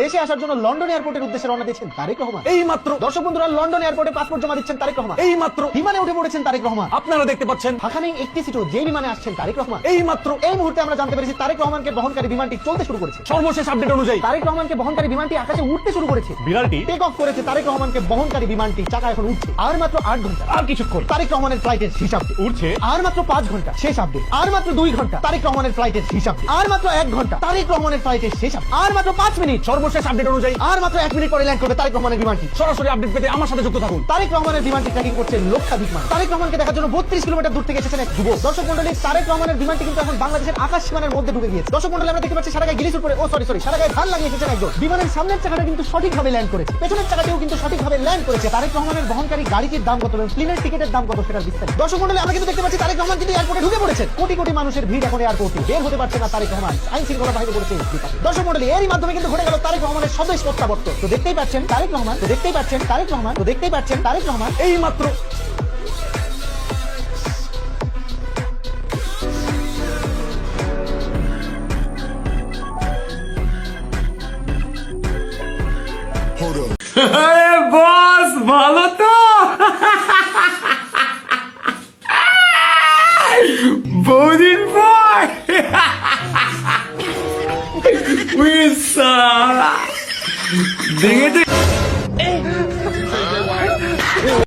দেশে আসার জন্য লন্ডন এয়ারপোর্টের উদ্দেশ্যে রওনা দিয়েছেন তারেক রহমান। এই মাত্র দর্শক বন্ধুরা, লন্ডন এয়ারপোর্টে পাসপোর্ট জমা দিচ্ছেন তারেক রহমান। এই মাত্র বিমানে উঠে পড়েছেন তারেক রহমান। আপনারা দেখতে পাচ্ছেন ফাঁকা নেই একটি সিটও, যে বিমানে আসছেন তারেক রহমান। এই মাত্র এই মুহূর্তে আমরা জানতে পেরেছি তারেক রহমানকে বহনকারী বিমানটি চলতে শুরু করেছে। সর্বশেষ আপডেট অনুযায়ী তারেক রহমানকে বহনকারী বিমানটি আকাশে উঠতে শুরু করেছে। বিড়ালটি টেক অফ করেছে তারেক রহমানকে বহনকারী বিমানটি, চাকা এখন উঠছে। আর মাত্র 8 ঘন্টা, আর কিছুক্ষণ তারেক রহমানের ফ্লাইটের হিসাব দিয়ে। উঠছে। আর মাত্র 5 ঘন্টা, শেষ আপডেট। আর মাত্র 2 ঘন্টা, তারেক রহমানের ফ্লাইটের হিসাব দিয়ে। আর মাত্র 1 ঘন্টা, তারেক রহমানের ফ্লাইটের শেষ আপডেট। আর মাত্র 5 মিনিট, সর্বশেষ আপডেট অনুযায়ী আর মাত্র 1 মিনিট পরে ল্যান্ড করবে তারেক রহমানের বিমানটি। সরাসরি আপডেট পেতে আমার সাথে যুক্ত থাকুন। তারেক রহমানের বিমানটি ট্র্যাকিং করছে লক্ষাধিক মানুষ। তারেক রহমানকে দেখার জন্য 32 কিলোমিটার দূর থেকে এসেছেন এক যুবক। দর্শক মন্ডলী, তারেক রহমানের বিমানটি কিন্তু এখন বাংলাদেশের আকাশ সীমানার মধ্যে ঢুকে গিয়েছে। দর্শক মন্ডলী, আমরা দেখতে পাচ্ছি সারা গায়ে গিলিসুর পরে সারা গায়ে ধান লাগিয়ে এসেছেন একজন। বিমানের সামনের চাকাটা কিন্তু সঠিকভাবে ল্যান্ড করেছে, পেছনের চাকাটিও কিন্তু সঠিকভাবে ল্যান্ড করেছে। তারেক রহমানের বহনকারী গাড়িটির দাম কত এবং প্লেনের টিকেটের দাম কত সেটার বিস্তারিত। দর্শক মন্ডলী, আমরা কিন্তু দেখতে পাচ্ছি তারেক রহমান কিন্তু এয়ারপোর্টে ঢুকে পড়েছেন। কোটি কোটি মানুষের ভিড় এখন এয়ারপোর্টে, বের হতে পারছে না তারেক রহমান। আইন শৃঙ্খলা বাহিনী করেছে বিপাকে। দর্শক মন্ডলী, এরই মাধ্যমে কিন্তু ঘটে গেল তারেক রহমানের স্বদেশ প্রত্যাবর্তন। তো দেখতেই পাচ্ছেন তারেক রহমান, তো দেখতেই পাচ্ছেন তারেক রহমান, তো দেখতেই পাচ্ছেন তারেক রহমান। এই মাত্র বস ভালো তো বহুদিন পর দেখেছে